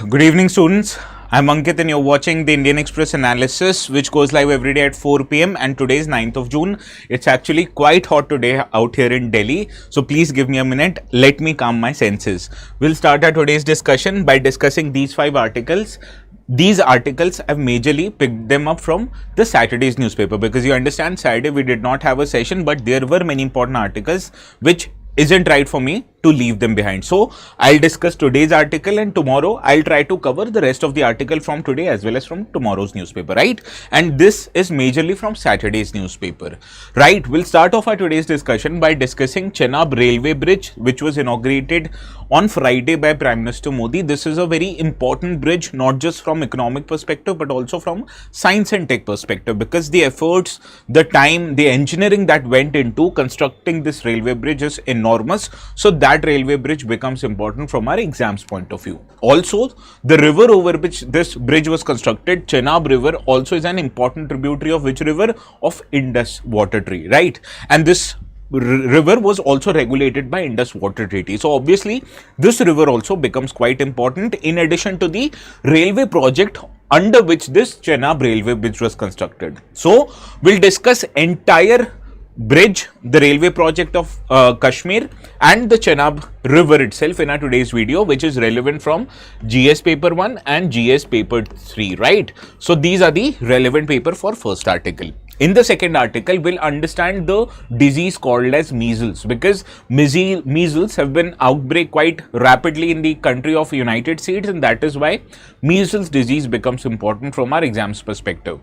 Good evening, students. I'm Ankit and you're watching the Indian Express analysis, which goes live every day at 4 p.m. and today is 9th of June. It's actually quite hot today out here in Delhi. So please give me a minute. Let me calm my senses. We'll start our today's discussion by discussing these 5 articles. These articles, I've majorly picked them up from the Saturday's newspaper because you understand Saturday we did not have a session, but there were many important articles which isn't right for me to leave them behind. So I'll discuss today's article and tomorrow I'll try to cover the rest of the article from today as well as from tomorrow's newspaper, right? And this is majorly from Saturday's newspaper, right? We'll start off our today's discussion by discussing Chenab railway bridge, which was inaugurated on Friday by Prime Minister Modi. This is a very important bridge, not just from economic perspective, but also from science and tech perspective, because the efforts, the time, the engineering that went into constructing this railway bridge is enormous. So that railway bridge becomes important from our exams point of view. Also, the river over which this bridge was constructed, Chenab river, also is an important tributary of which river? Of Indus water tree, right? And this river was also regulated by Indus Water Treaty. So obviously, this river also becomes quite important in addition to the railway project under which this Chenab railway bridge was constructed. So we'll discuss entire bridge, the railway project of Kashmir and the Chenab river itself in our today's video, which is relevant from GS paper 1 and GS paper 3, right? So these are the relevant paper for first article. In the second article, we'll understand the disease called as measles, because measles have been outbreak quite rapidly in the country of United States, and that is why measles disease becomes important from our exams perspective.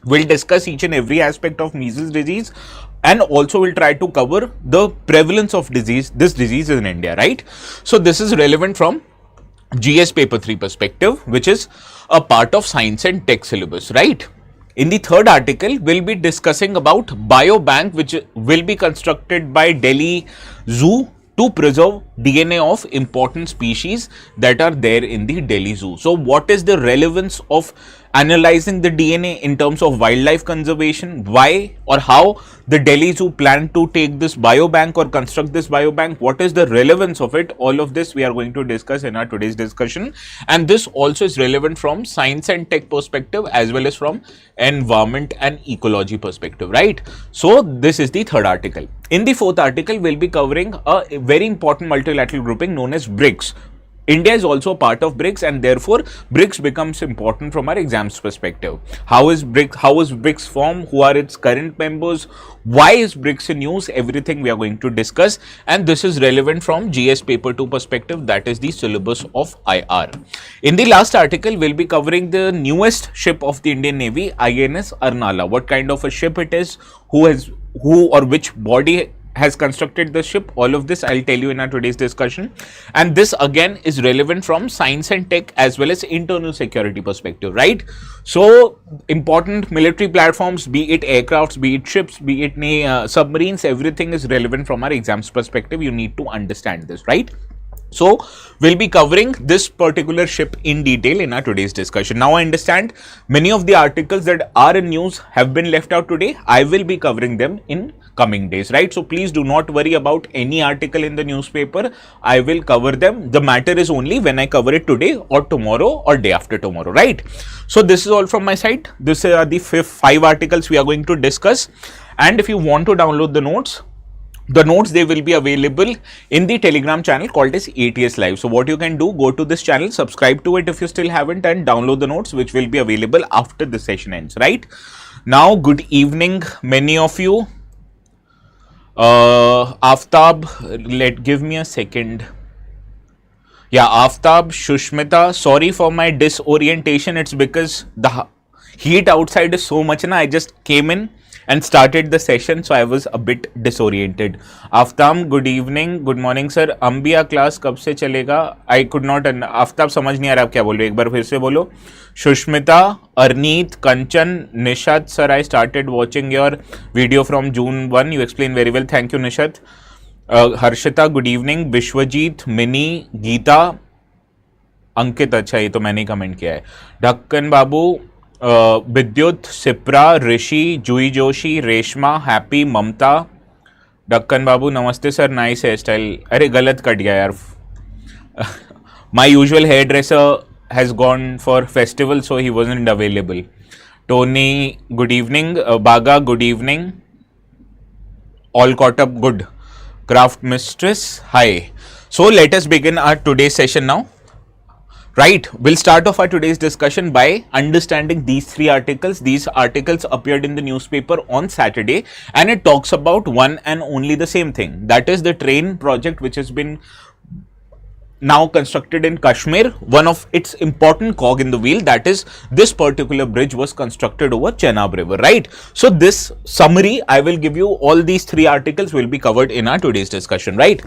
We'll discuss each and every aspect of measles disease, and also we'll try to cover the prevalence of this disease in India, right? So this is relevant from GS paper 3 perspective, which is a part of science and tech syllabus, right? In the third article, we'll be discussing about biobank, which will be constructed by Delhi Zoo to preserve DNA of important species that are there in the Delhi Zoo. So what is the relevance of analyzing the DNA in terms of wildlife conservation? Why or how the Delhi Zoo plan to take this biobank or construct this biobank? What is the relevance of it? All of this we are going to discuss in our today's discussion, and this also is relevant from science and tech perspective as well as from environment and ecology perspective, right? So this is the third article. In the fourth article, we'll be covering a very important multilateral grouping known as BRICS. India is also a part of BRICS, and therefore BRICS becomes important from our exams perspective. How is BRICS formed? Who are its current members? Why is BRICS in use? Everything we are going to discuss, and this is relevant from GS paper 2 perspective, that is the syllabus of IR. In the last article, we'll be covering the newest ship of the Indian Navy, INS Arnala. What kind of a ship it is, who or which body has constructed the ship, all of this I'll tell you in our today's discussion. And this again is relevant from science and tech as well as internal security perspective, right? So important military platforms, be it aircrafts, be it ships, be it submarines, everything is relevant from our exams perspective. You need to understand this, right? So we'll be covering this particular ship in detail in our today's discussion. Now I understand many of the articles that are in news have been left out today. I will be covering them in coming days, right? So please do not worry about any article in the newspaper. I will cover them. The matter is only when I cover it today or tomorrow or day after tomorrow, right? So this is all from my side. These are the 5 articles we are going to discuss. And if you want to download the notes, they will be available in the Telegram channel called as ATS Live. So what you can do, go to this channel, subscribe to it if you still haven't, and download the notes, which will be available after the session ends, right? Now, good evening, many of you. Aftab, give me a second. Yeah, Aftab, Shushmita, sorry for my disorientation. It's because the heat outside is so much, and I just came in and started the session, so I was a bit disoriented. Aftab, good evening, good morning sir. Ambia class कब से चलेगा? I could not. Aftab समझ नहीं आ रहा आप क्या बोल रहे हो, एक बार फिर से बोलो. Shushmita, Arneet, Kanchan, Nishat sir, I started watching your video from June 1. You explain very well. Thank you, Nishat. Harshita, good evening. Vishwajit, Mini, Geeta, Ankit, अच्छा ये तो मैंने कमेंट किया है. ढक्कन बाबू, विद्युत, सिप्रा, ऋषि, जूही जोशी, रेशमा, हैप्पी, ममता. ढक्कन बाबू नमस्ते सर, नाइस हेयर स्टाइल. अरे गलत कट गया यार. My usual hairdresser has gone for festival, so he wasn't available. Tony, good evening. Baga, good evening. All caught up, good. Craft Mistress, hi. So let us begin our today's session now. Right, we'll start off our today's discussion by understanding these three articles. These articles appeared in the newspaper on Saturday, and it talks about one and only the same thing. That is the train project which has been now constructed in Kashmir, one of its important cog in the wheel, that is this particular bridge was constructed over Chenab river, right? So this summary, I will give you all these three articles will be covered in our today's discussion, right?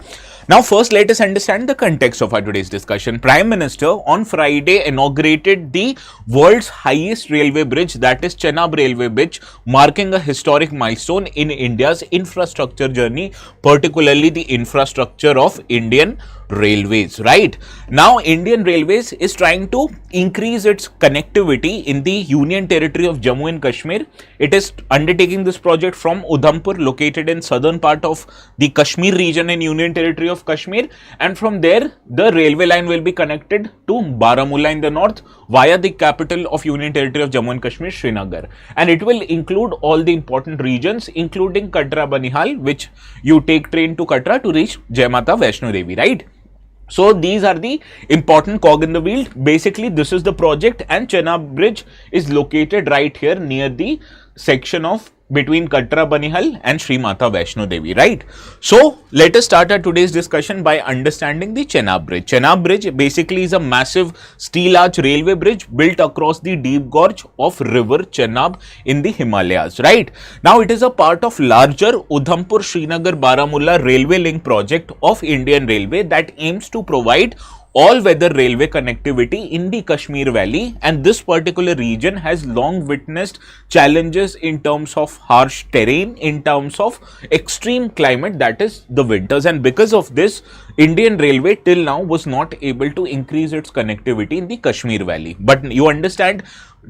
Now first let us understand the context of our today's discussion. Prime Minister on Friday inaugurated the world's highest railway bridge, that is Chenab railway bridge, marking a historic milestone in India's infrastructure journey, particularly the infrastructure of Indian Railways, right? Now Indian Railways is trying to increase its connectivity in the Union Territory of Jammu and Kashmir. It is undertaking this project from Udhampur, located in southern part of the Kashmir region in Union Territory of Kashmir, and from there the railway line will be connected to Baramulla in the north via the capital of Union Territory of Jammu and Kashmir, Srinagar, and it will include all the important regions including Katra Banihal, which you take train to Katra to reach Jai Mata Vaishno Devi, right? So these are the important cog in the wheel. Basically this is the project, and Chenab bridge is located right here near the section of between Katra Banihal and Sri Mata Vaishno Devi, right? So let us start our today's discussion by understanding the Chenab bridge. Chenab bridge basically is a massive steel arch railway bridge built across the deep gorge of river Chenab in the Himalayas, right? Now it is a part of larger Udhampur Srinagar Baramulla railway link project of Indian Railway that aims to provide all-weather railway connectivity in the Kashmir Valley, and this particular region has long witnessed challenges in terms of harsh terrain, in terms of extreme climate, that is the winters, and because of this Indian Railway till now was not able to increase its connectivity in the Kashmir Valley. But you understand,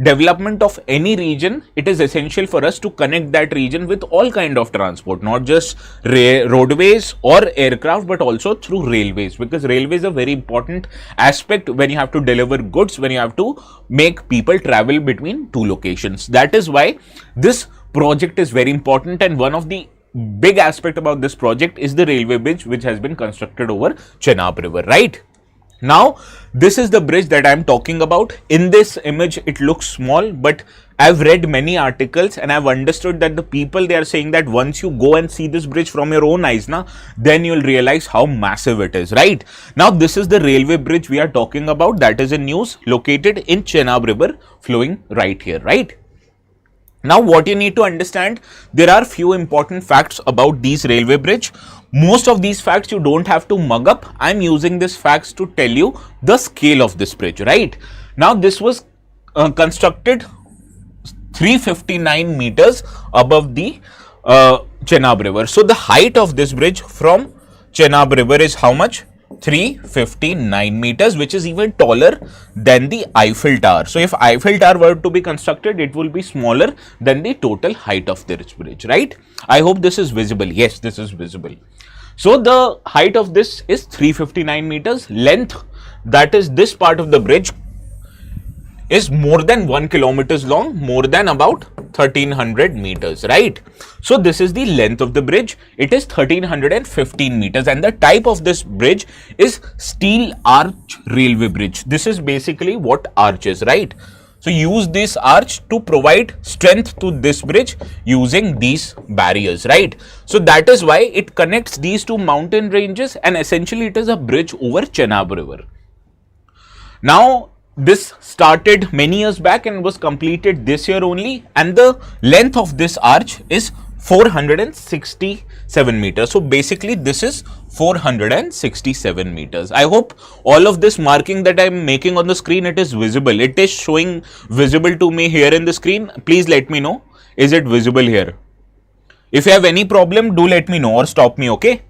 development of any region, it is essential for us to connect that region with all kind of transport, not just roadways or aircraft, but also through railways, because railways are a very important aspect when you have to deliver goods, when you have to make people travel between two locations. That is why this project is very important, and one of the big aspect about this project is the railway bridge which has been constructed over Chenab river, right? Now this is the bridge that I am talking about. In this image it looks small, but I've read many articles and I've understood that the people, they are saying that once you go and see this bridge from your own eyes, then you'll realize how massive it is, right? Now this is the railway bridge we are talking about, that is in news, located in Chenab river flowing right here, right? Now what you need to understand, there are few important facts about these railway bridge. Most of these facts you don't have to mug up. I'm using these facts to tell you the scale of this bridge, right? Now this was constructed 359 meters above the Chenab river. So the height of this bridge from Chenab river is how much? 359 meters, which is even taller than the Eiffel Tower. So if Eiffel Tower were to be constructed, it will be smaller than the total height of this bridge, right? I hope this is visible. Yes, this is visible. So the height of this is 359 meters. Length, that is this part of the bridge, is more than 1 kilometer long, more than about 1300 meters, right? So this is the length of the bridge. It is 1315 meters, and the type of this bridge is steel arch railway bridge. This is basically what arch is, right? So use this arch to provide strength to this bridge using these barriers, right? So that is why it connects these two mountain ranges, and essentially it is a bridge over Chenab river. Now this started many years back and was completed this year only, and the length of this arch is 467 meters. So basically this is 467 meters. I hope all of this marking that I am making on the screen, it is visible. It is showing visible to me here in the screen. Please let me know, is it visible here? If you have any problem, do let me know or stop me, okay?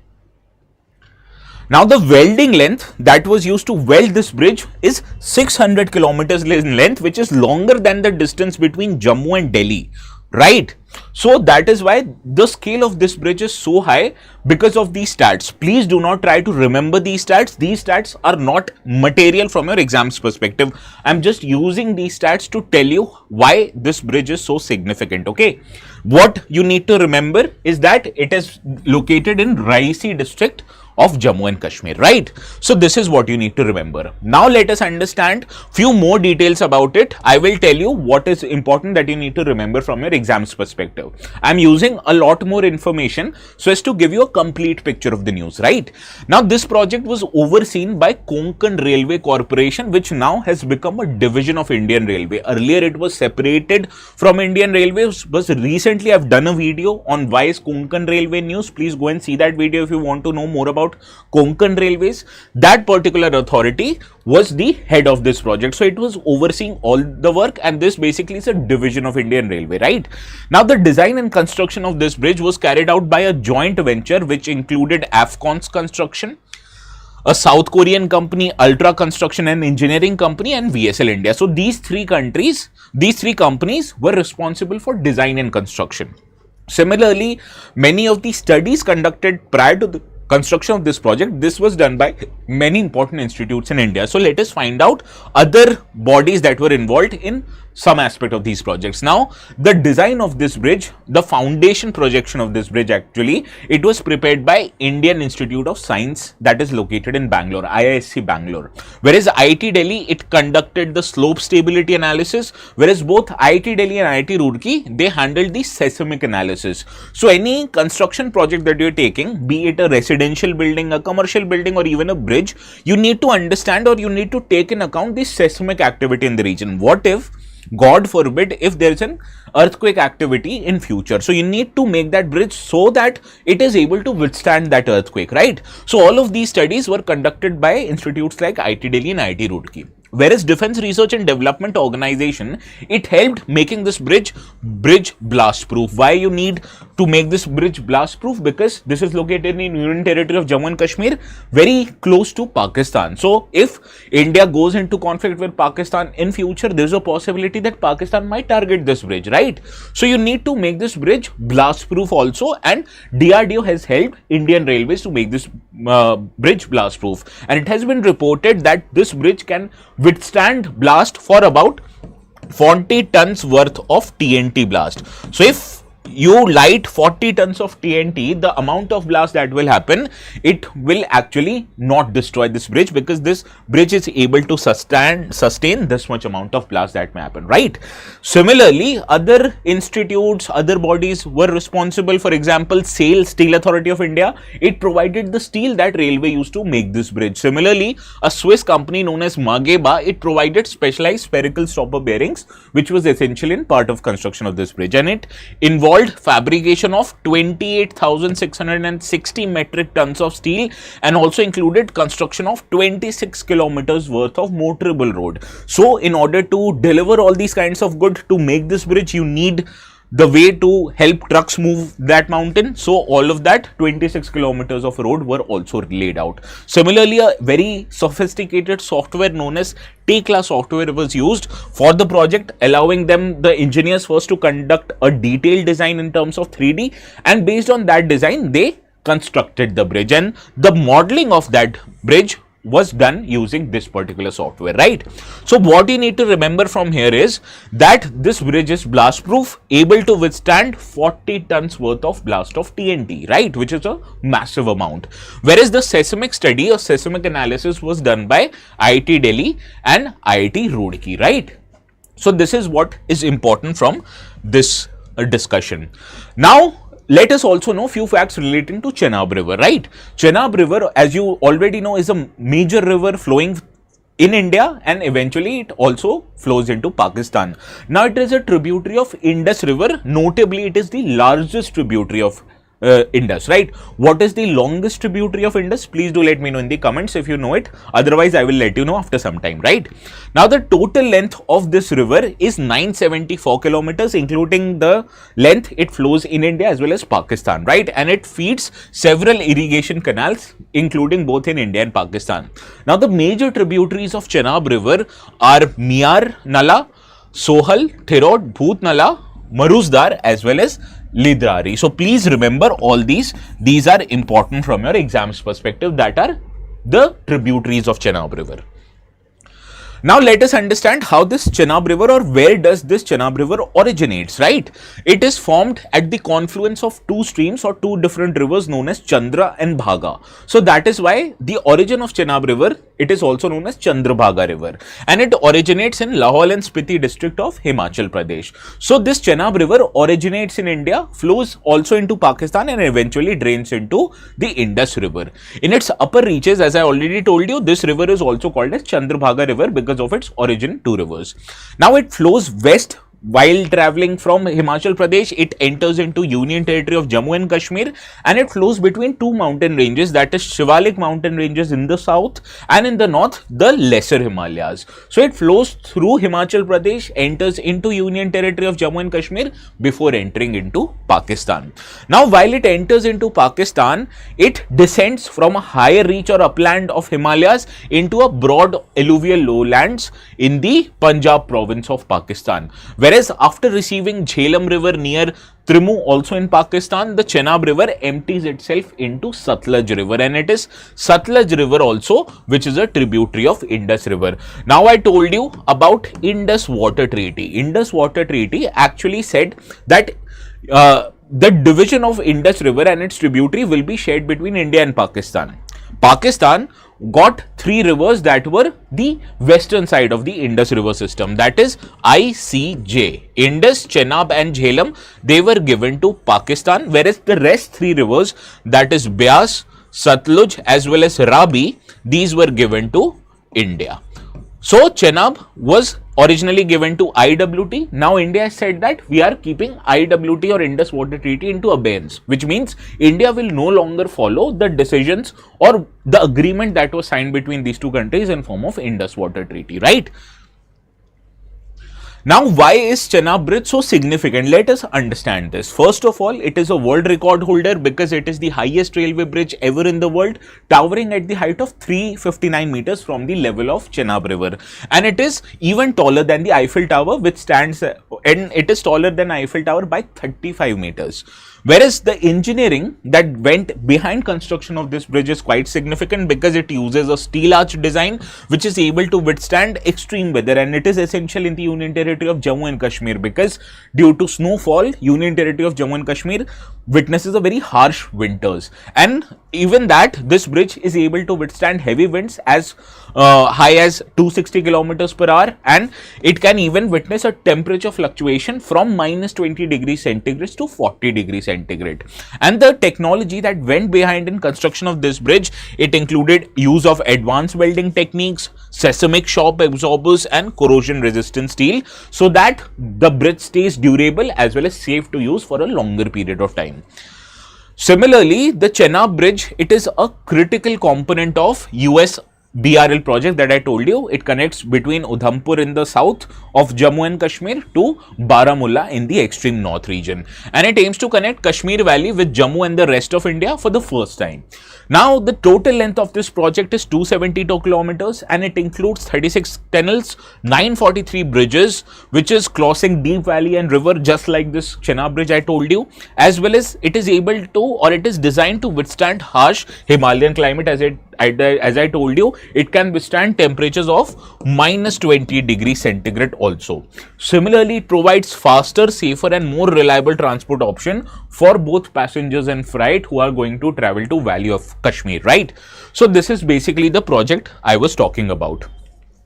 Now the welding length that was used to weld this bridge is 600 kilometers in length, which is longer than the distance between Jammu and Delhi. right? So that is why the scale of this bridge is so high because of these stats. Please do not try to remember these stats. These stats are not material from your exams perspective. I'm just using these stats to tell you why this bridge is so significant, okay? What you need to remember is that it is located in Raisi district of Jammu and Kashmir, right? So this is what you need to remember. Now let us understand few more details about it. I will tell you what is important that you need to remember from your exams perspective. I'm using a lot more information so as to give you a complete picture of the news, right? Now this project was overseen by Konkan Railway Corporation, which now has become a division of Indian Railway. Earlier it was separated from Indian Railways, but recently I've done a video on why is Konkan Railway news. Please go and see that video if you want to know more about Konkan Railways. That particular authority was the head of this project, so it was overseeing all the work, and this basically is a division of Indian Railway, right? Now the design and construction of this bridge was carried out by a joint venture which included Afcons Construction, a South Korean company, Ultra Construction and Engineering Company, and VSL India. So these three companies were responsible for design and construction. Similarly, many of the studies conducted prior to the construction of this project, this was done by many important institutes in India. So let us find out other bodies that were involved in some aspect of these projects. Now, the design of this bridge, the foundation projection of this bridge, actually, it was prepared by Indian Institute of Science that is located in Bangalore, IISc Bangalore. Whereas IIT Delhi, it conducted the slope stability analysis, whereas both IIT Delhi and IIT Roorkee, they handled the seismic analysis. So any construction project that you're taking, be it a residential building, a commercial building, or even a bridge, you need to understand or you need to take in account the seismic activity in the region. What if, God forbid, if there is an earthquake activity in future? So you need to make that bridge so that it is able to withstand that earthquake, right? So all of these studies were conducted by institutes like IIT Delhi and IIT Roorkee. Whereas Defense Research and Development Organization, it helped making this bridge blast proof. Why you need to make this bridge blast proof? Because this is located in Union Territory of Jammu and Kashmir, very close to Pakistan. So if India goes into conflict with Pakistan in future, there is a possibility that Pakistan might target this bridge, right? So you need to make this bridge blast proof also, and DRDO has helped Indian Railways to make this bridge blast proof, and it has been reported that this bridge can withstand blast for about 40 tons worth of TNT blast. So if you light 40 tons of TNT, the amount of blast that will happen, it will actually not destroy this bridge, because this bridge is able to sustain this much amount of blast that may happen, right? Similarly, other institutes, other bodies were responsible. For example, SAIL, Steel Authority of India, it provided the steel that railway used to make this bridge. Similarly, a Swiss company known as Mageba, it provided specialized spherical stopper bearings, which was essential in part of construction of this bridge, and it involved fabrication of 28,660 metric tons of steel, and also included construction of 26 kilometers worth of motorable road. So in order to deliver all these kinds of goods, to make this bridge, you need the way to help trucks move that mountain. So all of that 26 kilometers of road were also laid out. Similarly, a very sophisticated software known as T-class software was used for the project, allowing the engineers first to conduct a detailed design in terms of 3D, and based on that design, they constructed the bridge, and the modeling of that bridge was done using this particular software, right? So what you need to remember from here is that this bridge is blast proof, able to withstand 40 tons worth of blast of TNT, right, which is a massive amount. Whereas the seismic study or seismic analysis was done by IIT Delhi and IIT Roorkee, right? So this is what is important from this discussion. Now let us also know few facts relating to Chenab River, right? Chenab River, as you already know, is a major river flowing in India, and eventually it also flows into Pakistan. Now it is a tributary of Indus River. Notably, it is the largest tributary of Indus, right? What is the longest tributary of Indus? Please do let me know in the comments if you know it. Otherwise, I will let you know after some time, right? Now, the total length of this river is 974 kilometers, including the length it flows in India as well as Pakistan, right? And it feeds several irrigation canals, including both in India and Pakistan. Now, the major tributaries of Chenab River are Miar Nala, Sohal, Thirod, Bhoot Nala, Marusdar as well as Lidrari. So please remember all these. These are important from your exams perspective, that are the tributaries of Chenab River. Now let us understand how this Chenab River, or where does this Chenab River originates, right? It is formed at the confluence of two streams or two different rivers known as Chandra and Bhaga. So that is why the origin of Chenab River, it is also known as Chandrabhaga River, and it originates in Lahaul and Spiti district of Himachal Pradesh. So this Chenab River originates in India, flows also into Pakistan, and eventually drains into the Indus River. In its upper reaches, as I already told you, this river is also called as Chandrabhaga River because of its origin two rivers. Now it flows west. While traveling from Himachal Pradesh, it enters into Union Territory of Jammu and Kashmir, and it flows between two mountain ranges, that is Shivalik mountain ranges in the south, and in the north the lesser Himalayas. So it flows through Himachal Pradesh, enters into Union Territory of Jammu and Kashmir before entering into Pakistan. Now while it enters into Pakistan, it descends from a higher reach or upland of Himalayas into a broad alluvial lowlands in the Punjab province of Pakistan. Whereas after receiving Jhelum River near Trimu, also in Pakistan, the Chenab River empties itself into Satluj River, and it is Satluj River also which is a tributary of Indus River. Now I told you about Indus Water Treaty. Indus Water Treaty actually said that the division of Indus River and its tributary will be shared between India and Pakistan. Pakistan got three rivers that were the western side of the Indus River system, that is ICJ. Indus, Chenab and Jhelum, they were given to Pakistan, whereas the rest three rivers, that is Beas, Satluj as well as Rabi, these were given to India. So Chenab was originally given to IWT. Now India has said that we are keeping IWT or Indus Water Treaty into abeyance, which means India will no longer follow the decisions or the agreement that was signed between these two countries in form of Indus Water Treaty, right? Now, why is Chenab Bridge so significant? Let us understand this. First of all, it is a world record holder because it is the highest railway bridge ever in the world, towering at the height of 359 meters from the level of Chenab River. And it is even taller than the Eiffel Tower, which stands, and it is taller than Eiffel Tower by 35 meters. Whereas the engineering that went behind construction of this bridge is quite significant because it uses a steel arch design which is able to withstand extreme weather, and it is essential in the Union Territory of Jammu and Kashmir because due to snowfall, Union Territory of Jammu and Kashmir witnesses a very harsh winters, and even that this bridge is able to withstand heavy winds as high as 260 kilometers per hour, and it can even witness a temperature fluctuation from minus 20 degrees centigrade to 40 degrees centigrade. And the technology that went behind in construction of this bridge, it included use of advanced welding techniques, seismic shock absorbers and corrosion resistant steel, so that the bridge stays durable as well as safe to use for a longer period of time. Similarly, the Chenab Bridge, it is a critical component of US BRL project that I told you. It connects between Udhampur in the south of Jammu and Kashmir to Baramulla in the extreme north region, and it aims to connect Kashmir Valley with Jammu and the rest of India for the first time. Now the total length of this project is 272 kilometers and it includes 36 tunnels, 943 bridges, which is crossing deep valley and river just like this Chenab Bridge I told you, as well as it is able to, or it is designed to withstand harsh Himalayan climate. As I told you, it can withstand temperatures of minus 20 degrees centigrade also. Similarly, it provides faster, safer and more reliable transport option for both passengers and freight who are going to travel to Valley of Kashmir, right? So this is basically the project I was talking about.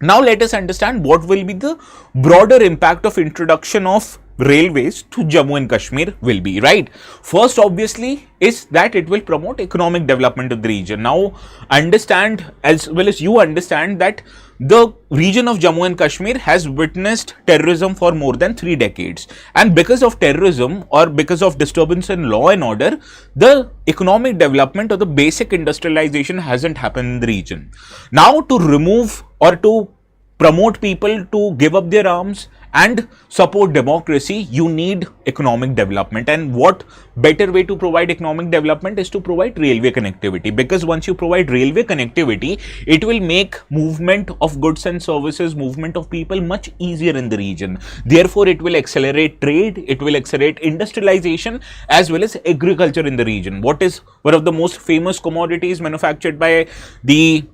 Now let us understand what will be the broader impact of introduction of railways to Jammu and Kashmir will be, right? First, obviously, is that it will promote economic development of the region. Now, understand as well as you understand that the region of Jammu and Kashmir has witnessed terrorism for more than 3 decades. And because of terrorism or because of disturbance in law and order, the economic development or the basic industrialization hasn't happened in the region. Now, to remove or to promote people to give up their arms and support democracy, you need economic development. And what better way to provide economic development is to provide railway connectivity, because once you provide railway connectivity, it will make movement of goods and services, movement of people much easier in the region. Therefore, it will accelerate trade, it will accelerate industrialization as well as agriculture in the region. What is one of the most famous commodities manufactured by the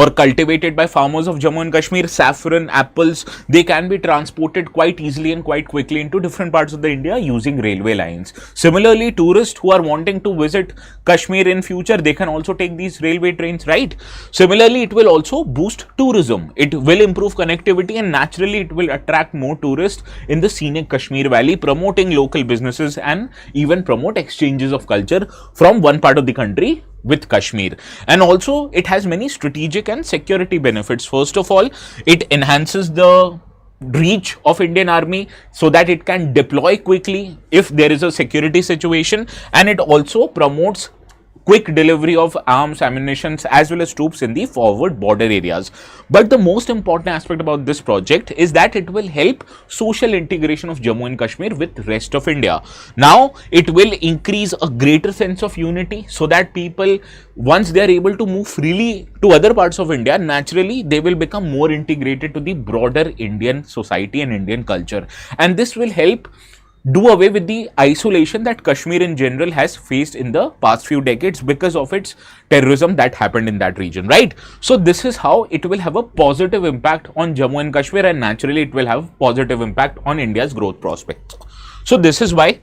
or cultivated by farmers of Jammu and Kashmir? Saffron, apples, they can be transported quite easily and quite quickly into different parts of the India using railway lines. Similarly, tourists who are wanting to visit Kashmir in future, they can also take these railway trains, right? Similarly, it will also boost tourism. It will improve connectivity, and naturally it will attract more tourists in the scenic Kashmir Valley, promoting local businesses and even promote exchanges of culture from one part of the country with Kashmir. And also it has many strategic and security benefits. First of all, it enhances the reach of Indian Army so that it can deploy quickly if there is a security situation, and it also promotes quick delivery of arms, ammunition as well as troops in the forward border areas. But the most important aspect about this project is that it will help social integration of Jammu and Kashmir with rest of India. Now it will increase a greater sense of unity, so that people, once they are able to move freely to other parts of India, naturally they will become more integrated to the broader Indian society and Indian culture. And this will help do away with the isolation that Kashmir in general has faced in the past few decades because of its terrorism that happened in that region, right? So this is how it will have a positive impact on Jammu and Kashmir, and naturally it will have positive impact on India's growth prospects. So this is why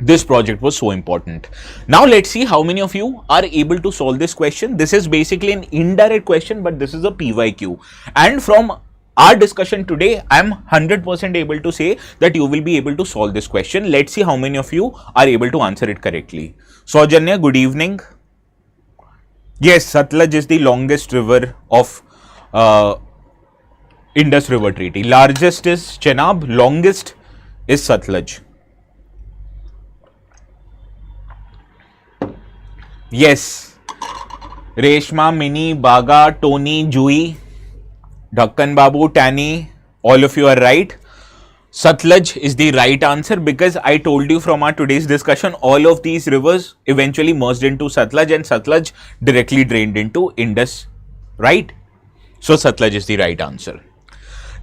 this project was so important. Now let's see how many of you are able to solve this question. This is basically an indirect question, but this is a PYQ, and from our discussion today, I am 100% able to say that you will be able to solve this question. Let's see how many of you are able to answer it correctly. Saujanya, good evening. Yes, Satluj is the longest river of Indus River Treaty. Largest is Chenab, longest is Satluj. Yes, Reshma, Mini, Baga, Tony, Jui, Dhakkan Babu, Tani, all of you are right. Satluj is the right answer, because I told you from our today's discussion, all of these rivers eventually merged into Satluj, and Satluj directly drained into Indus, right? So Satluj is the right answer.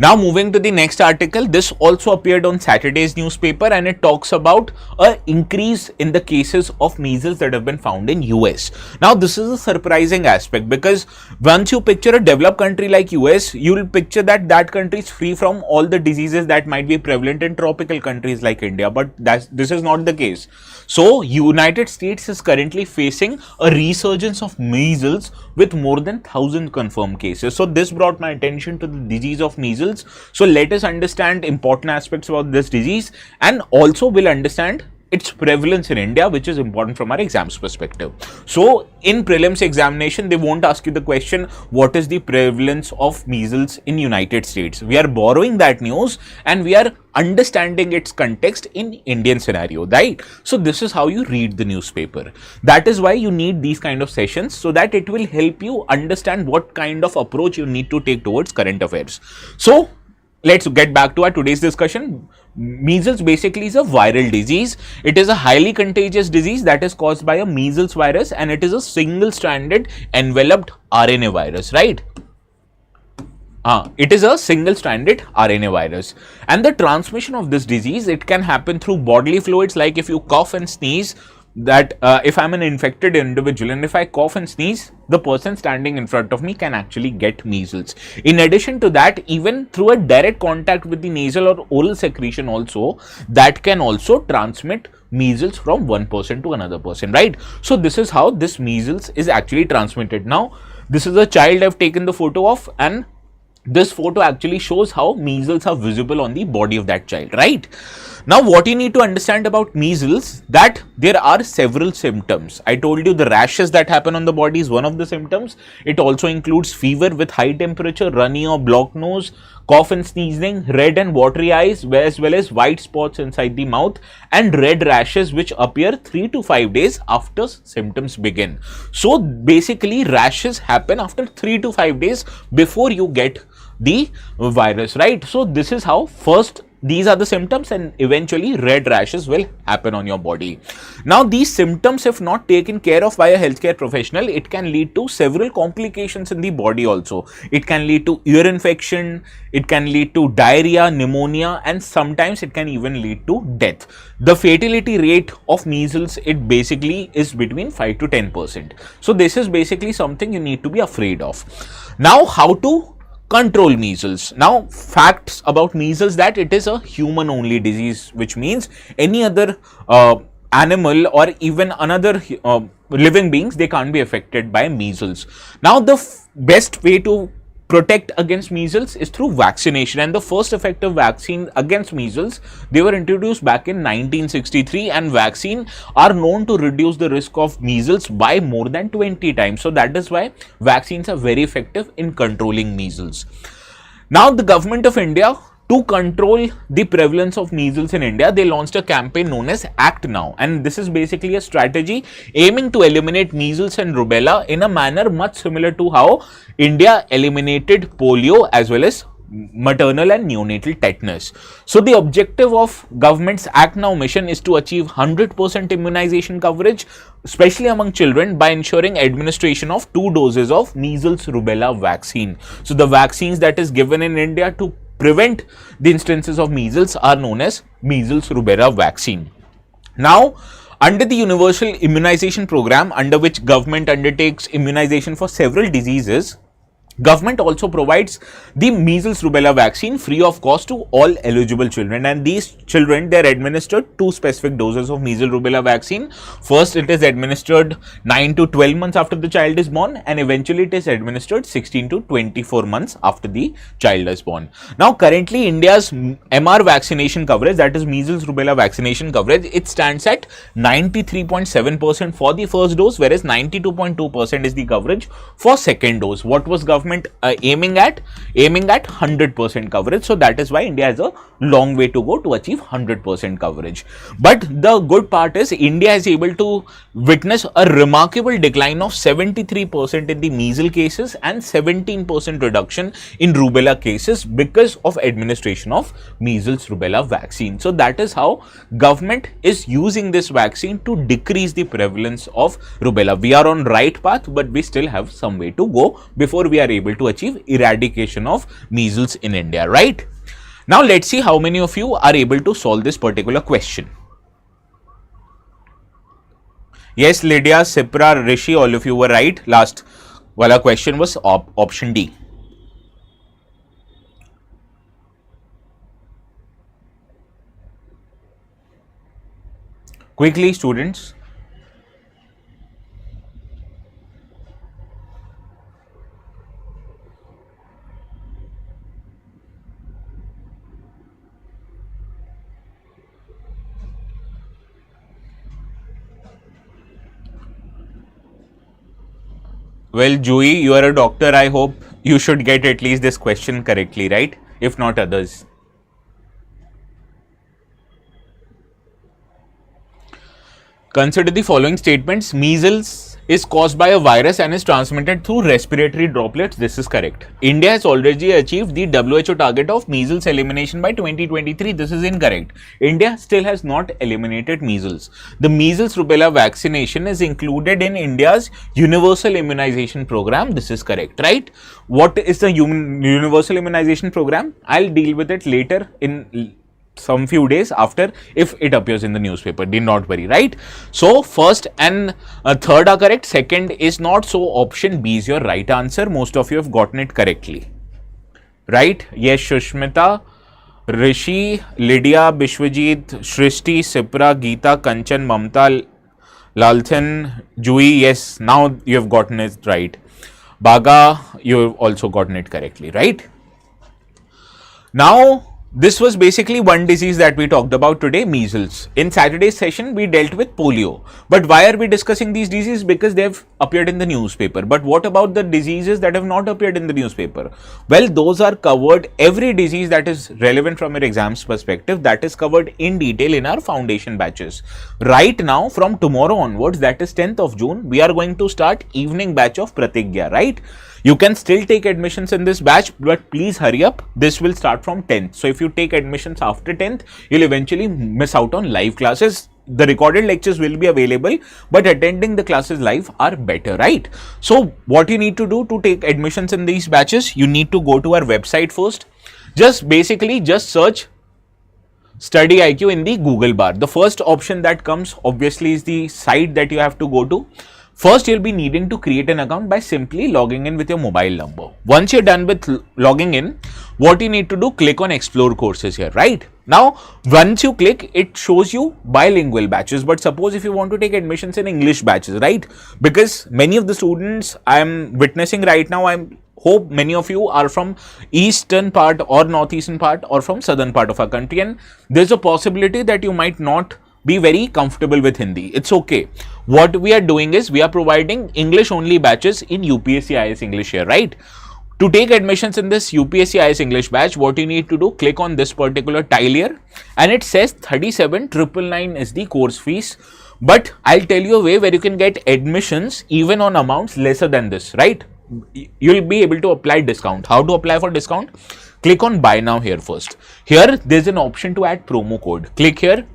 Now moving to the next article, this also appeared on Saturday's newspaper, and it talks about an increase in the cases of measles that have been found in US. Now this is a surprising aspect, because once you picture a developed country like US, you will picture that that country is free from all the diseases that might be prevalent in tropical countries like India, but this is not the case. So United States is currently facing a resurgence of measles with more than 1,000 confirmed cases. So this brought my attention to the disease of measles. So let us understand important aspects about this disease, and also we'll understand its prevalence in India, which is important from our exams perspective. So in prelims examination, they won't ask you the question, what is the prevalence of measles in United States? We are borrowing that news and we are understanding its context in Indian scenario, right? So this is how you read the newspaper. That is why you need these kind of sessions, so that it will help you understand what kind of approach you need to take towards current affairs. So let's get back to our today's discussion. Measles basically is a viral disease. It is a highly contagious disease that is caused by a measles virus, and it is a single-stranded enveloped RNA virus, right? It is a single-stranded RNA virus, and the transmission of this disease, it can happen through bodily fluids, like if you cough and sneeze. That if I'm an infected individual and if I cough and sneeze, the person standing in front of me can actually get measles. In addition to that, even through a direct contact with the nasal or oral secretion also, that can also transmit measles from one person to another person, right? So this is how this measles is actually transmitted. Now, this is a child I've taken the photo of, and this photo actually shows how measles are visible on the body of that child, right? Now, what you need to understand about measles, that there are several symptoms. I told you the rashes that happen on the body is one of the symptoms. It also includes fever with high temperature, runny or blocked nose, cough and sneezing, red and watery eyes, as well as white spots inside the mouth, and red rashes which appear 3 to 5 days after symptoms begin. So basically, rashes happen after 3 to 5 days before you get the virus, right? So this is how first these are the symptoms, and eventually red rashes will happen on your body. Now these symptoms, if not taken care of by a healthcare professional, it can lead to several complications in the body also. It can lead to ear infection, it can lead to diarrhea, pneumonia, and sometimes it can even lead to death. The fatality rate of measles, it basically is between 5 to 10%. So this is basically something you need to be afraid of. Now how to control measles. Now facts about measles, that it is a human only disease, which means any other animal or even another living beings, they can't be affected by measles. Now the best way to protect against measles is through vaccination, and the first effective vaccine against measles, they were introduced back in 1963, and vaccine are known to reduce the risk of measles by more than 20 times. So that is why vaccines are very effective in controlling measles. Now the government of India, to control the prevalence of measles in India, they launched a campaign known as Act Now, and this is basically a strategy aiming to eliminate measles and rubella in a manner much similar to how India eliminated polio as well as maternal and neonatal tetanus. So the objective of government's Act Now mission is to achieve 100% immunization coverage, especially among children, by ensuring administration of 2 doses of measles rubella vaccine. So the vaccines that is given in India to prevent the instances of measles are known as measles rubella vaccine. Now, under the universal immunization program, under which government undertakes immunization for several diseases, government also provides the measles rubella vaccine free of cost to all eligible children, and these children, they are administered 2 specific doses of measles rubella vaccine. First, it is administered 9 to 12 months after the child is born, and eventually it is administered 16 to 24 months after the child is born. Now currently India's MR vaccination coverage, that is measles rubella vaccination coverage, it stands at 93.7% for the first dose, whereas 92.2% is the coverage for second dose. What was government aiming at 100% coverage? So that is why India has a long way to go to achieve 100% coverage. But the good part is India is able to witness a remarkable decline of 73% in the measles cases and 17% reduction in rubella cases because of administration of measles rubella vaccine. So that is how government is using this vaccine to decrease the prevalence of rubella. We are on right path, but we still have some way to go before we are able to achieve eradication of measles in India, right? Now let's see how many of you are able to solve this particular question. Yes, Lydia, Sipra, Rishi, all of you were right. Last wala question was option D. Quickly, students. Well, Joey, you are a doctor. I hope you should get at least this question correctly, right? If not others. Consider the following statements. Measles is caused by a virus and is transmitted through respiratory droplets. This is correct. India has already achieved the WHO target of measles elimination by 2023. This is incorrect. India still has not eliminated measles. The measles rubella vaccination is included in India's universal immunization program. This is correct, right? What is the universal immunization program? I'll deal with it later in some few days after if it appears in the newspaper. Do not worry, right? So first and third are correct. Second is not. So option B is your right answer. Most of you have gotten it correctly, right? Yes, Shushmita, Rishi, Lydia, Bishwajit, Shrishti, Sipra, Geeta, Kanchan, Mamta, Lalthan, Jui. Yes, now you have gotten it right. Baga, you have also gotten it correctly, right? Now this was basically one disease that we talked about today, measles. In Saturday's session, we dealt with polio. But why are we discussing these diseases? Because they have appeared in the newspaper. But what about the diseases that have not appeared in the newspaper? Well, those are covered. Every disease that is relevant from your exams perspective, that is covered in detail in our foundation batches. Right now, from tomorrow onwards, that is 10th of June, we are going to start evening batch of Pratigya, right? You can still take admissions in this batch, but please hurry up. This will start from 10th. So if you take admissions after 10th, you'll eventually miss out on live classes. The recorded lectures will be available, but attending the classes live are better, right? So what you need to do to take admissions in these batches, you need to go to our website first. Just search StudyIQ in the Google bar. The first option that comes obviously is the site that you have to go to. First, you'll be needing to create an account by simply logging in with your mobile number. Once you're done with logging in, what you need to do, click on explore courses here, right? Now, once you click, it shows you bilingual batches. But suppose if you want to take admissions in English batches, right? Because many of the students I'm witnessing right now, I hope many of you are from eastern part or northeastern part or from southern part of our country, and there's a possibility that you might not be very comfortable with Hindi. It's okay. What we are doing is we are providing English only batches in UPSC IS English here, right? To take admissions in this UPSC IS English batch, what you need to do, click on this particular tile here, and it says 37,999 is the course fees. But I'll tell you a way where you can get admissions even on amounts lesser than this, right? You'll be able to apply discount. How to apply for discount? Click on buy now here first. Here there's an option to add promo code. Click here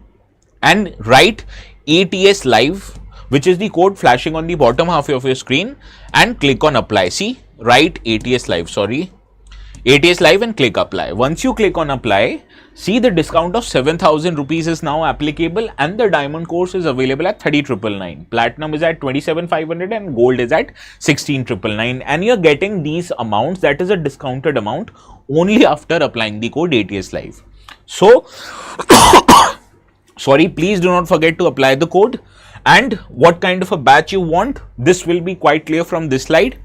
and write ATS live, which is the code flashing on the bottom half of your screen, and click on apply. See, write ATS live, ATS live, and click apply. Once you click on apply, see the discount of 7,000 rupees is now applicable, and the diamond course is available at 30,999. Platinum is at 27,500 and gold is at 16,999. And you're getting these amounts, that is a discounted amount, only after applying the code ATS live. So, sorry, please do not forget to apply the code. And what kind of a batch you want, this will be quite clear from this slide.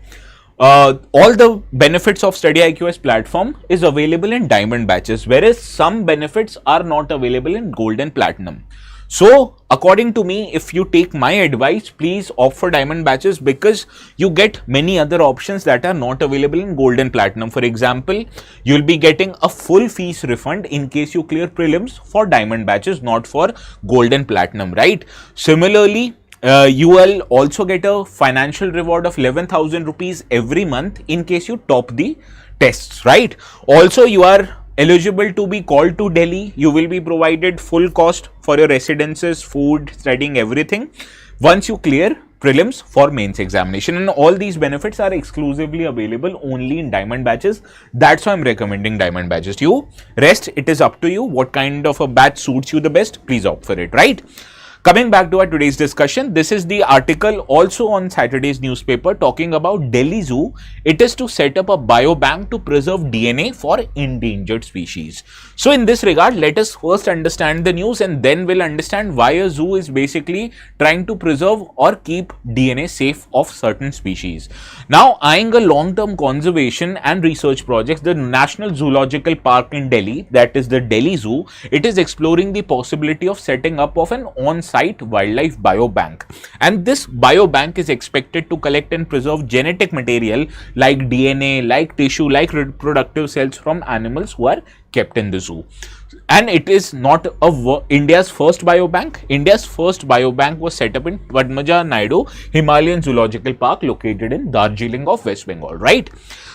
All the benefits of StudyIQ as platform is available in diamond batches, whereas some benefits are not available in gold and platinum. So according to me, if you take my advice, please opt for diamond batches, because you get many other options that are not available in gold and platinum. For example, you'll be getting a full fees refund in case you clear prelims for diamond batches, not for gold and platinum, right? Similarly, you will also get a financial reward of 11,000 rupees every month in case you top the tests, right? Also, you are eligible to be called to Delhi. You will be provided full cost for your residences, food, studying, everything once you clear prelims for mains examination. And all these benefits are exclusively available only in diamond batches. That's why I'm recommending diamond batches to you. Rest, it is up to you. What kind of a batch suits you the best, please opt for it, right? Coming back to our today's discussion, this is the article also on Saturday's newspaper talking about Delhi Zoo. It is to set up a biobank to preserve DNA for endangered species. So in this regard, let us first understand the news, and then we'll understand why a zoo is basically trying to preserve or keep DNA safe of certain species. Now, eyeing a long-term conservation and research projects, the National Zoological Park in Delhi, that is the Delhi Zoo, it is exploring the possibility of setting up of an on-site wildlife biobank. And this biobank is expected to collect and preserve genetic material like DNA, like tissue, like reproductive cells from animals who are kept in the zoo. And it is not India's first biobank. India's first biobank was set up in Padmaja Naidu Himalayan Zoological Park located in Darjeeling of West Bengal, right?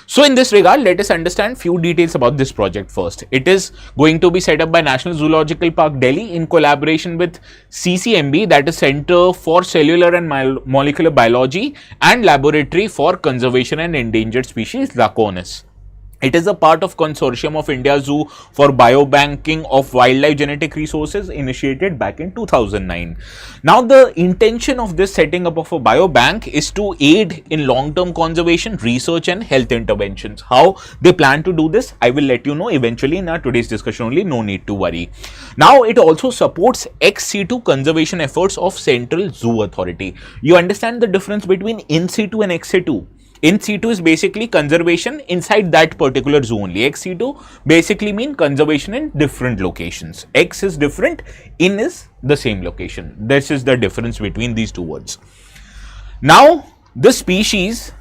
So in this regard, let us understand few details about this project first. It is going to be set up by National Zoological Park Delhi in collaboration with CCMB, that is Center for Cellular and Molecular Biology, and Laboratory for Conservation and Endangered Species, LACONIS. It is a part of consortium of India Zoo for biobanking of wildlife genetic resources initiated back in 2009. Now, the intention of this setting up of a biobank is to aid in long-term conservation, research and health interventions. How they plan to do this, I will let you know eventually in our today's discussion only, no need to worry. Now, it also supports ex situ conservation efforts of Central Zoo Authority. You understand the difference between in situ and ex situ? In situ is basically conservation inside that particular zoo only. Ex situ basically mean conservation in different locations. Ex is different, in is the same location. This is the difference between these two words. Now, the species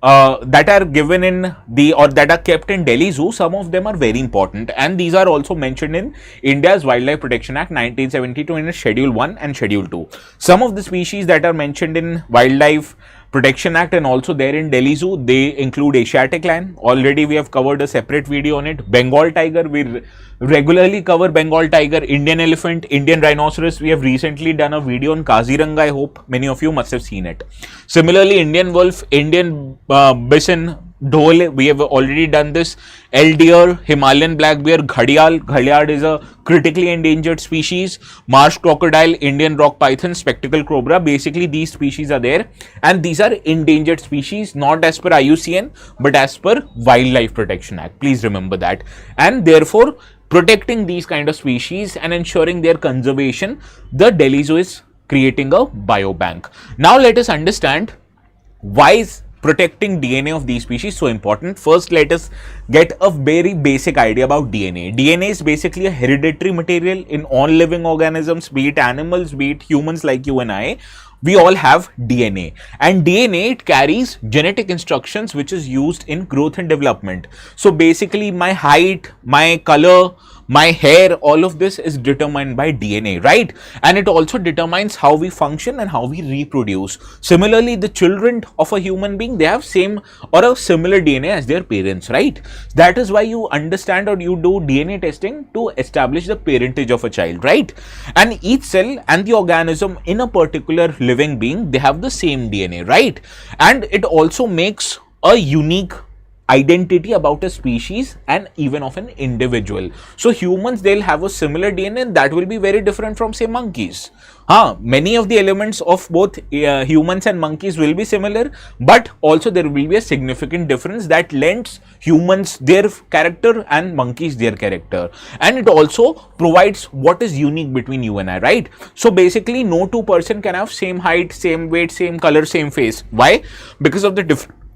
that are given in the or that are kept in Delhi Zoo, some of them are very important, and these are also mentioned in India's Wildlife Protection Act 1972 in Schedule 1 and Schedule 2. Some of the species that are mentioned in Wildlife Protection Act and also there in Delhi Zoo, they include Asiatic lion. Already we have covered a separate video on it. Bengal tiger, we regularly cover Bengal tiger. Indian elephant, Indian rhinoceros, we have recently done a video on Kaziranga. I hope many of you must have seen it. Similarly, Indian wolf, Indian bison, dhole, we have already done this. Deer, Himalayan black bear, ghadial is a critically endangered species. Marsh crocodile, Indian rock python, spectacled cobra. Basically, these species are there, and these are endangered species, not as per IUCN, but as per Wildlife Protection Act. Please remember that. And therefore, protecting these kind of species and ensuring their conservation, the Delhi Zoo is creating a biobank. Now, let us understand why is protecting DNA of these species so important. First, let us get a very basic idea about DNA. DNA is basically a hereditary material in all living organisms, be it animals, be it humans like you and I. We all have DNA, and DNA, it carries genetic instructions which is used in growth and development. So basically, my height, my color, my hair, all of this is determined by DNA, right? And it also determines how we function and how we reproduce. Similarly, the children of a human being, they have same or a similar DNA as their parents, right? That is why you understand or you do DNA testing to establish the parentage of a child, right? And each cell and the organism in a particular living being, they have the same DNA, right? And it also makes a unique identity about a species and even of an individual. So humans, they'll have a similar DNA and that will be very different from say monkeys. Many of the elements of both humans and monkeys will be similar, but also there will be a significant difference that lends humans their character and monkeys their character. And it also provides what is unique between you and I, right? So basically, no two person can have same height, same weight, same color, same face. Why? Because of the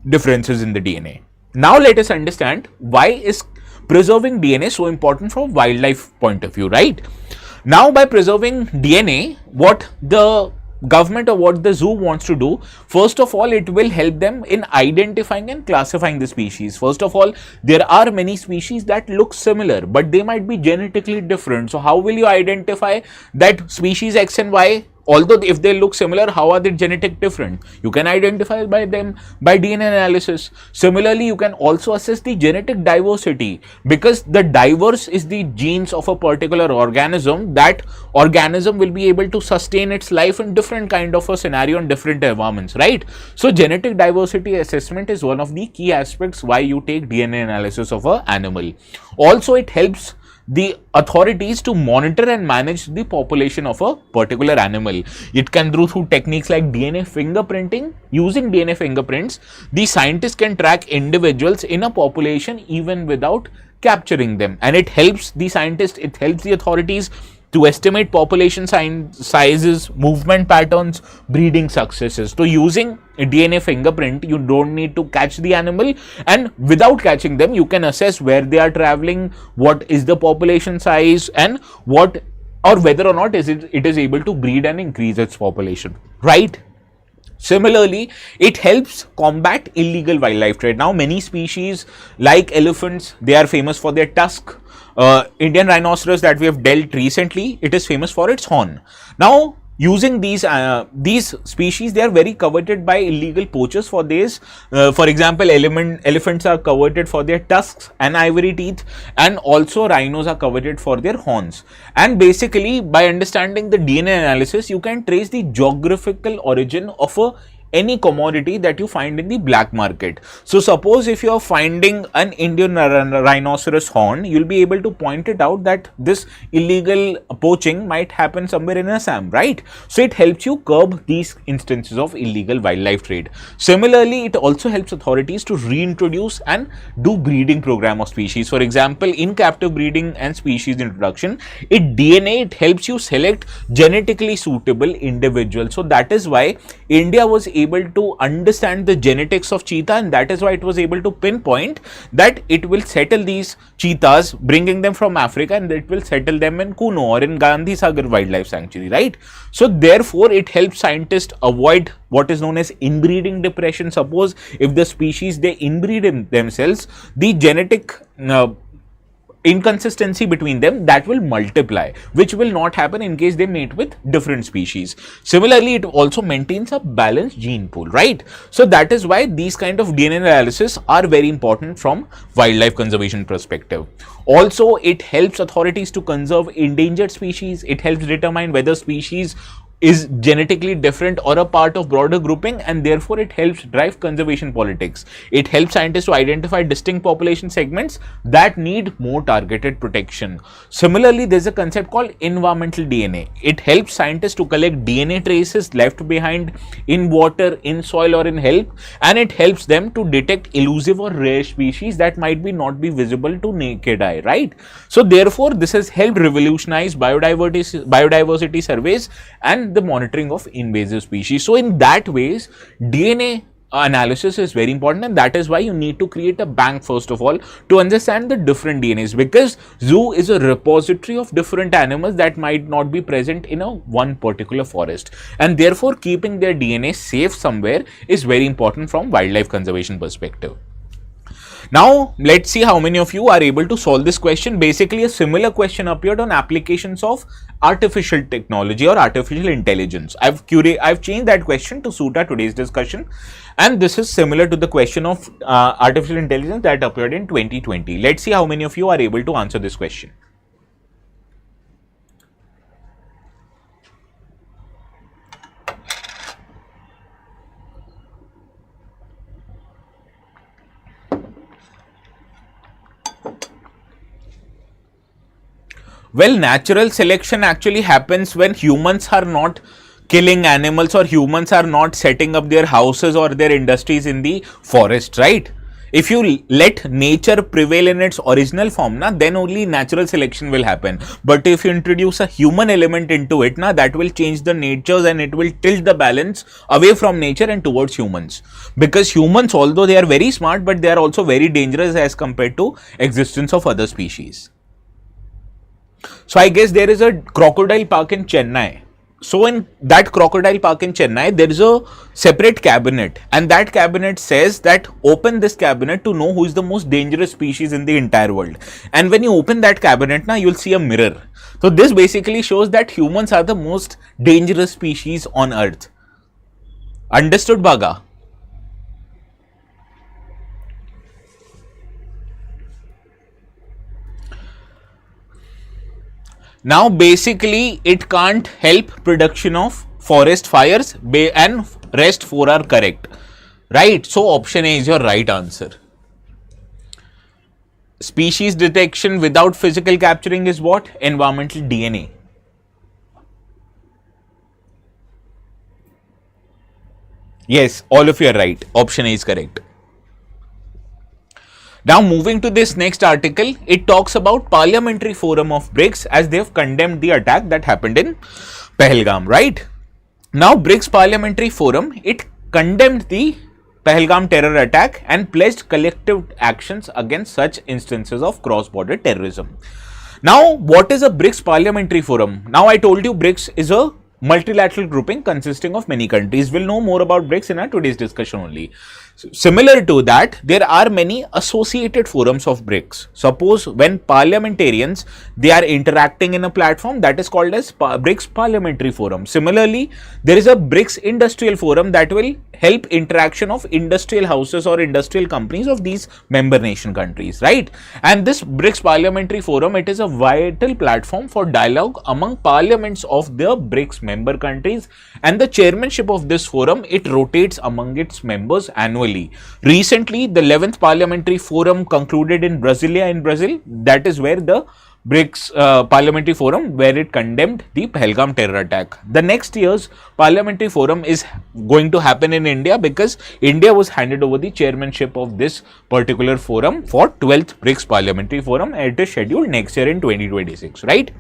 differences in the DNA. Now let us understand why is preserving DNA so important from wildlife point of view, right? Now, by preserving DNA, what the government or what the zoo wants to do, first of all, it will help them in identifying and classifying the species. First of all, there are many species that look similar, but they might be genetically different. So how will you identify that species X and Y? Although if they look similar, how are they genetic different? You can identify by them by DNA analysis. Similarly, you can also assess the genetic diversity, because the diverse is the genes of a particular organism. That organism will be able to sustain its life in different kind of a scenario in different environments, right? So genetic diversity assessment is one of the key aspects why you take DNA analysis of an animal. Also, it helps the authorities to monitor and manage the population of a particular animal. It can do through techniques like DNA fingerprinting. Using DNA fingerprints, the scientists can track individuals in a population even without capturing them, and it helps the scientists, it helps the authorities to estimate population sizes, movement patterns, breeding successes. So using a DNA fingerprint, you don't need to catch the animal, and without catching them, you can assess where they are traveling, what is the population size, and what or whether or not it is able to breed and increase its population, right? Similarly, it helps combat illegal wildlife trade. Now, many species like elephants, they are famous for their tusk. Indian rhinoceros that we have dealt recently, it is famous for its horn. Now, using these species, they are very coveted by illegal poachers for this. For example, elephants are coveted for their tusks and ivory teeth, and also rhinos are coveted for their horns. And basically, by understanding the DNA analysis, you can trace the geographical origin of any commodity that you find in the black market. So suppose if you are finding an Indian rhinoceros horn, you'll be able to point it out that this illegal poaching might happen somewhere in Assam, right? So it helps you curb these instances of illegal wildlife trade. Similarly, it also helps authorities to reintroduce and do breeding program of species. For example, in captive breeding and species introduction, it helps you select genetically suitable individuals. So that is why India was able to understand the genetics of cheetah, and that is why it was able to pinpoint that it will settle these cheetahs, bringing them from Africa, and it will settle them in Kuno or in Gandhi Sagar Wildlife Sanctuary, right? So therefore, it helps scientists avoid what is known as inbreeding depression. Suppose if the species, they inbreed in themselves, the genetic inconsistency between them, that will multiply, which will not happen in case they mate with different species. Similarly, it also maintains a balanced gene pool, right? So that is why these kind of DNA analysis are very important from wildlife conservation perspective. Also, it helps authorities to conserve endangered species. It helps determine whether species is genetically different or a part of broader grouping, and therefore it helps drive conservation politics. It helps scientists to identify distinct population segments that need more targeted protection. Similarly, there's a concept called environmental DNA. It helps scientists to collect DNA traces left behind in water, in soil, or in help, and it helps them to detect elusive or rare species that might be not be visible to naked eye, right? So therefore, this has helped revolutionize biodiversity surveys and the monitoring of invasive species. So in that ways, DNA analysis is very important, and that is why you need to create a bank first of all to understand the different DNAs, because zoo is a repository of different animals that might not be present in a one particular forest, and therefore keeping their DNA safe somewhere is very important from wildlife conservation perspective. Now, let's see how many of you are able to solve this question. Basically, a similar question appeared on applications of artificial technology or artificial intelligence. I've changed that question to suit our today's discussion, and this is similar to the question of artificial intelligence that appeared in 2020. Let's see how many of you are able to answer this question. Well, natural selection actually happens when humans are not killing animals, or humans are not setting up their houses or their industries in the forest, right? If you let nature prevail in its original form, then only natural selection will happen. But if you introduce a human element into it, that will change the natures, and it will tilt the balance away from nature and towards humans. Because humans, although they are very smart, but they are also very dangerous as compared to existence of other species. So I guess there is a crocodile park in Chennai. So in that crocodile park in Chennai, there is a separate cabinet, and that cabinet says that open this cabinet to know who is the most dangerous species in the entire world. And when you open that cabinet, you will see a mirror. So this basically shows that humans are the most dangerous species on earth. Understood, Baga? Now, basically, it can't help production of forest fires, and rest 4 are correct, right? So, option A is your right answer. Species detection without physical capturing is what? Environmental DNA. Yes, all of you are right. Option A is correct. Now, moving to this next article, it talks about Parliamentary Forum of BRICS as they have condemned the attack that happened in Pahalgam, right? Now, BRICS Parliamentary Forum, it condemned the Pahalgam terror attack and pledged collective actions against such instances of cross-border terrorism. Now, what is a BRICS Parliamentary Forum? Now, I told you BRICS is a multilateral grouping consisting of many countries. We'll know more about BRICS in our today's discussion only. Similar to that, there are many associated forums of BRICS. Suppose when parliamentarians, they are interacting in a platform, that is called as BRICS Parliamentary Forum. Similarly, there is a BRICS Industrial Forum that will help interaction of industrial houses or industrial companies of these member nation countries, right? And this BRICS Parliamentary Forum, it is a vital platform for dialogue among parliaments of the BRICS member countries, and the chairmanship of this forum, it rotates among its members annually. Recently, the 11th Parliamentary Forum concluded in Brasilia in Brazil. That is where the BRICS Parliamentary Forum, where it condemned the Pahalgam terror attack. The next year's Parliamentary Forum is going to happen in India, because India was handed over the chairmanship of this particular forum for 12th BRICS Parliamentary Forum, and it is scheduled next year in 2026, right?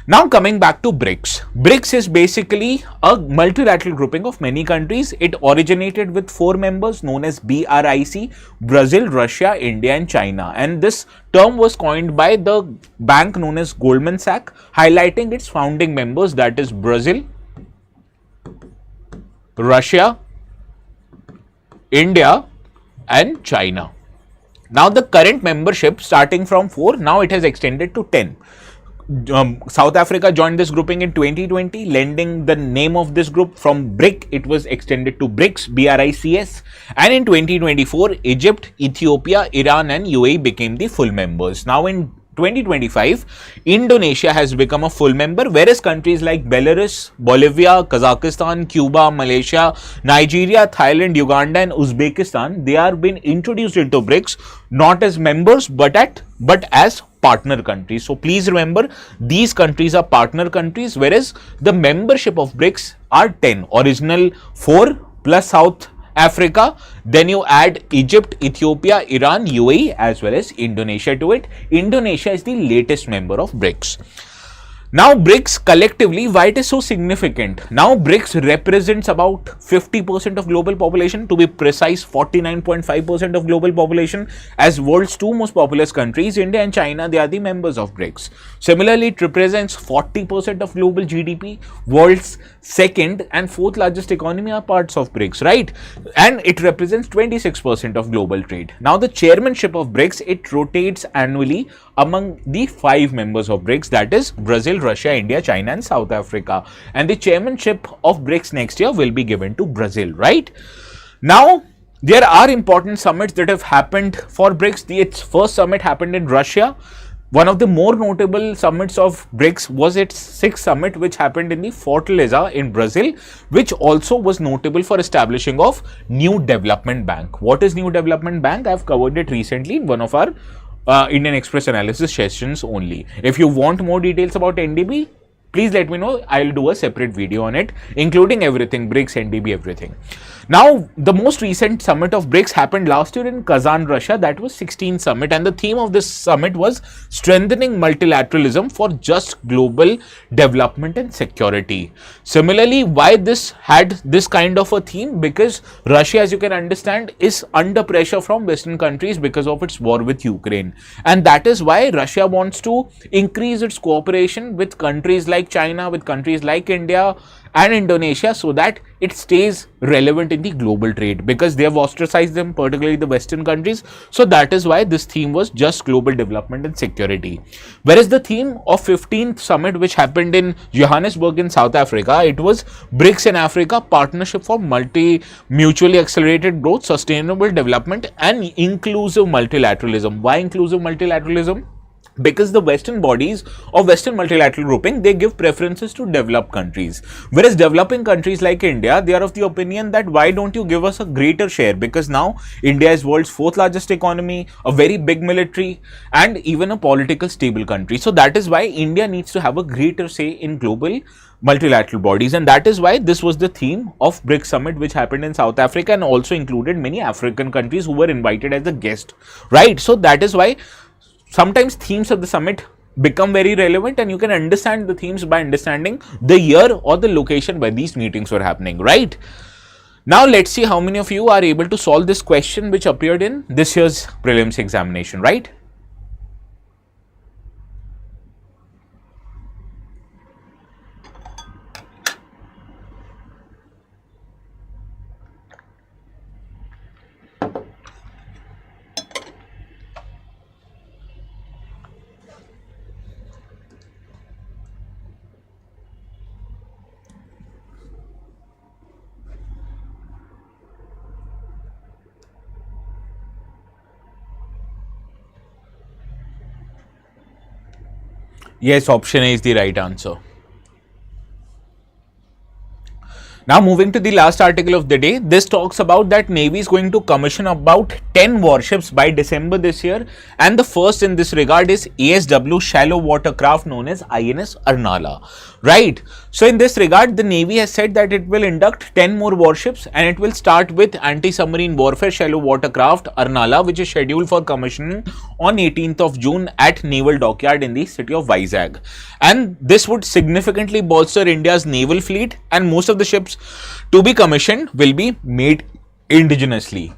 Now, coming back to BRICS. BRICS is basically a multilateral grouping of many countries. It originated with 4 members known as BRIC: Brazil, Russia, India and China. And this term was coined by the bank known as Goldman Sachs, highlighting its founding members, that is Brazil, Russia, India and China. Now the current membership starting from 4, now it has extended to 10. South Africa joined this grouping in 2020, lending the name of this group from BRIC, it was extended to BRICS, BRICS, and in 2024, Egypt, Ethiopia, Iran and UAE became the full members. Now in 2025, Indonesia has become a full member, whereas countries like Belarus, Bolivia, Kazakhstan, Cuba, Malaysia, Nigeria, Thailand, Uganda and Uzbekistan, they are being introduced into BRICS, not as members but as partner countries. So please remember, these countries are partner countries, whereas the membership of BRICS are 10, original 4 plus South Africa, then you add Egypt, Ethiopia, Iran, UAE as well as Indonesia to it. Indonesia is the latest member of BRICS. Now BRICS collectively, why it is so significant? Now BRICS represents about 50% of global population, to be precise 49.5% of global population. As world's two most populous countries, India and China, they are the members of BRICS. Similarly, it represents 40% of global GDP. World's second and fourth largest economy are parts of BRICS, right? And it represents 26% of global trade. Now the chairmanship of BRICS, it rotates annually among the 5 members of BRICS, that is Brazil, Russia, India, China and South Africa. And the chairmanship of BRICS next year will be given to Brazil, right? Now, there are important summits that have happened for BRICS. Its first summit happened in Russia. One of the more notable summits of BRICS was its 6th summit, which happened in the Fortaleza in Brazil, which also was notable for establishing of New Development Bank. What is New Development Bank? I have covered it recently in one of our Indian Express analysis sessions only. If you want more details about NDB, please let me know. I'll do a separate video on it, including everything, BRICS, NDB, everything. Now, the most recent summit of BRICS happened last year in Kazan, Russia. That was 16th summit, and the theme of this summit was strengthening multilateralism for just global development and security. Similarly, why this had this kind of a theme? Because Russia, as you can understand, is under pressure from Western countries because of its war with Ukraine, and that is why Russia wants to increase its cooperation with countries like China, with countries like India and Indonesia, so that it stays relevant in the global trade, because they have ostracized them, particularly the Western countries. So that is why this theme was just global development and security. Whereas the theme of 15th summit, which happened in Johannesburg in South Africa, it was BRICS in Africa, partnership for mutually accelerated growth, sustainable development and inclusive multilateralism. Why inclusive multilateralism? Because the Western bodies or Western multilateral grouping, they give preferences to developed countries. Whereas developing countries like India, they are of the opinion that why don't you give us a greater share? Because now India is world's 4th largest economy, a very big military and even a political stable country. So that is why India needs to have a greater say in global multilateral bodies, and that is why this was the theme of BRICS summit, which happened in South Africa and also included many African countries who were invited as a guest, right? So that is why sometimes themes of the summit become very relevant, and you can understand the themes by understanding the year or the location where these meetings were happening, right? Now let's see how many of you are able to solve this question which appeared in this year's prelims examination, right? Yes, option A is the right answer. Now moving to the last article of the day, this talks about that Navy is going to commission about 10 warships by December this year, and the first in this regard is ASW shallow water craft known as INS Arnala, right? So in this regard, the Navy has said that it will induct 10 more warships, and it will start with anti-submarine warfare shallow water craft Arnala, which is scheduled for commissioning on 18th of June at Naval Dockyard in the city of Vizag. And this would significantly bolster India's naval fleet, and most of the ships to be commissioned will be made indigenously.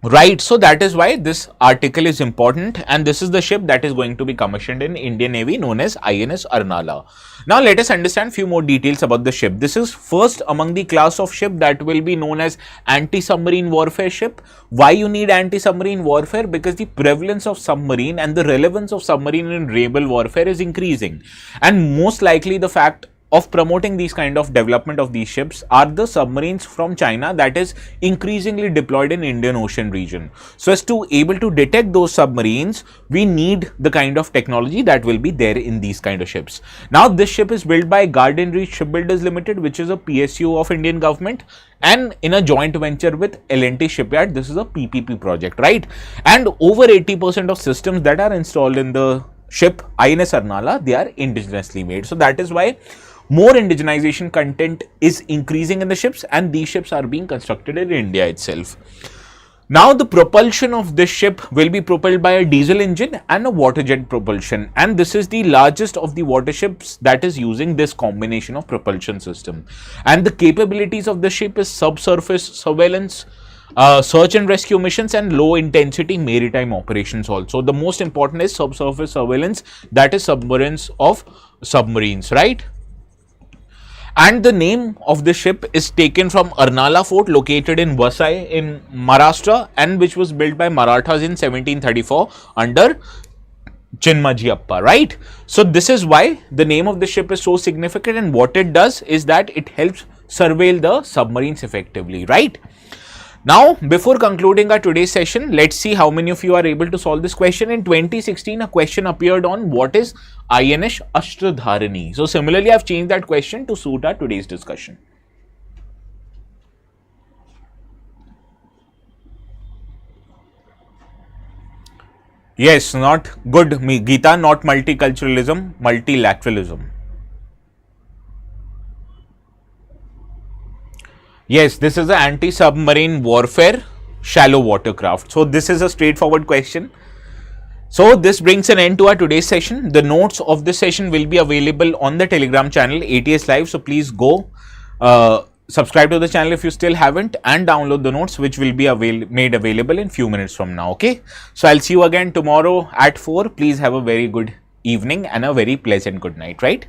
Right, so that is why this article is important, and this is the ship that is going to be commissioned in Indian Navy, known as INS Arnala. Now let us understand few more details about the ship. This is first among the class of ship that will be known as anti-submarine warfare ship. Why you need anti-submarine warfare? Because the prevalence of submarine and the relevance of submarine in naval warfare is increasing, and most likely the fact of promoting these kind of development of these ships are the submarines from China that is increasingly deployed in Indian Ocean region. So as to able to detect those submarines, we need the kind of technology that will be there in these kind of ships. Now this ship is built by Garden Reach Shipbuilders Limited, which is a PSU of Indian government, and in a joint venture with L&T Shipyard. This is a PPP project, right? And over 80% of systems that are installed in the ship INS Arnala, they are indigenously made. So that is why more indigenization content is increasing in the ships, and these ships are being constructed in India itself. Now the propulsion of this ship will be propelled by a diesel engine and a water jet propulsion, and this is the largest of the water ships that is using this combination of propulsion system. And the capabilities of the ship is subsurface surveillance, search and rescue missions, and low intensity maritime operations also. The most important is subsurface surveillance, that is submarines of submarines, right? And the name of the ship is taken from Arnala Fort, located in Vasai in Maharashtra, and which was built by Marathas in 1734 under Chinmajiyappa, right? So this is why the name of the ship is so significant, and what it does is that it helps surveil the submarines effectively, right? Now, before concluding our today's session, let's see how many of you are able to solve this question. In 2016, a question appeared on what is INS Ashtradharani. So, similarly, I've changed that question to suit our today's discussion. Yes, not good, Geeta, not multiculturalism, multilateralism. Yes, this is the anti-submarine warfare shallow watercraft. So this is a straightforward question. So this brings an end to our today's session. The notes of this session will be available on the Telegram channel ATS Live. So please go subscribe to the channel if you still haven't, and download the notes, which will be made available in few minutes from now. Okay. So I'll see you again tomorrow at 4. Please have a very good evening and a very pleasant good night, right?